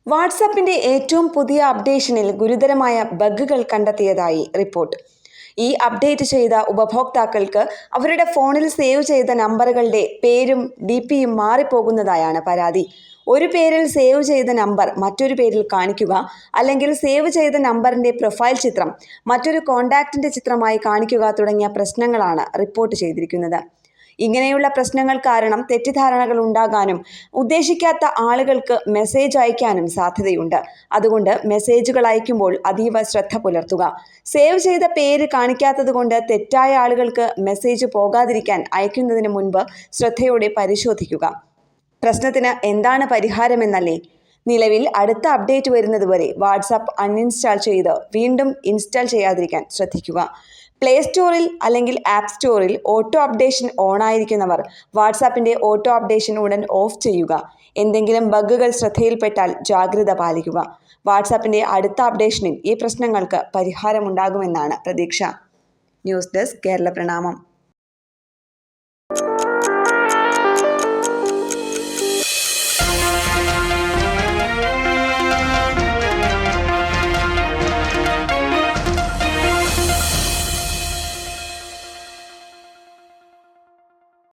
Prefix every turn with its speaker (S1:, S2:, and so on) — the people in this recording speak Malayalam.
S1: വാട്സാപ്പിന്റെ ഏറ്റവും പുതിയ അപ്ഡേഷനിൽ ഗുരുതരമായ ബഗ്ഗുകൾ കണ്ടെത്തിയതായി റിപ്പോർട്ട്. ഈ അപ്ഡേറ്റ് ചെയ്ത ഉപഭോക്താക്കൾക്ക് അവരുടെ ഫോണിൽ സേവ് ചെയ്ത നമ്പറുകളുടെ പേരും DPയും മാറിപ്പോകുന്നതായാണ് പരാതി. ഒരു പേരിൽ സേവ് ചെയ്ത നമ്പർ മറ്റൊരു പേരിൽ കാണിക്കുക, അല്ലെങ്കിൽ സേവ് ചെയ്ത നമ്പറിന്റെ പ്രൊഫൈൽ ചിത്രം മറ്റൊരു കോൺടാക്റ്റിന്റെ ചിത്രമായി കാണിക്കുക തുടങ്ങിയ പ്രശ്നങ്ങളാണ് റിപ്പോർട്ട് ചെയ്തിരിക്കുന്നത്. ഇങ്ങനെയുള്ള പ്രശ്നങ്ങൾ കാരണം തെറ്റിദ്ധാരണകൾ ഉണ്ടാകാനും ഉദ്ദേശിക്കാത്ത ആളുകൾക്ക് മെസ്സേജ് അയക്കാനും സാധ്യതയുണ്ട്. അതുകൊണ്ട് മെസ്സേജുകൾ അയക്കുമ്പോൾ അതീവ ശ്രദ്ധ പുലർത്തുക. സേവ് ചെയ്ത പേര് കാണിക്കാത്തതുകൊണ്ട് തെറ്റായ ആളുകൾക്ക് മെസ്സേജ് പോകാതിരിക്കാൻ അയക്കുന്നതിന് മുൻപ് ശ്രദ്ധയോടെ പരിശോധിക്കുക. പ്രശ്നത്തിന് എന്താണ് പരിഹാരമെന്നല്ലേ? നിലവിൽ അടുത്ത അപ്ഡേറ്റ് വരുന്നതുവരെ വാട്സാപ്പ് അൺഇൻസ്റ്റാൾ ചെയ്ത് വീണ്ടും ഇൻസ്റ്റാൾ ചെയ്യാതിരിക്കാൻ ശ്രദ്ധിക്കുക. പ്ലേ സ്റ്റോറിൽ അല്ലെങ്കിൽ ആപ്പ് സ്റ്റോറിൽ ഓട്ടോ അപ്ഡേഷൻ ഓണായിരിക്കുന്നവർ വാട്സാപ്പിൻ്റെ ഓട്ടോ അപ്ഡേഷൻ ഉടൻ ഓഫ് ചെയ്യുക. എന്തെങ്കിലും ബഗ്ഗുകൾ ശ്രദ്ധയിൽപ്പെട്ടാൽ ജാഗ്രത പാലിക്കുക. വാട്സാപ്പിൻ്റെ അടുത്ത അപ്ഡേഷനിൽ ഈ പ്രശ്നങ്ങൾക്ക് പരിഹാരമുണ്ടാകുമെന്നാണ് പ്രതീക്ഷ. ന്യൂസ് ഡെസ്ക് കേരള പ്രണാമം.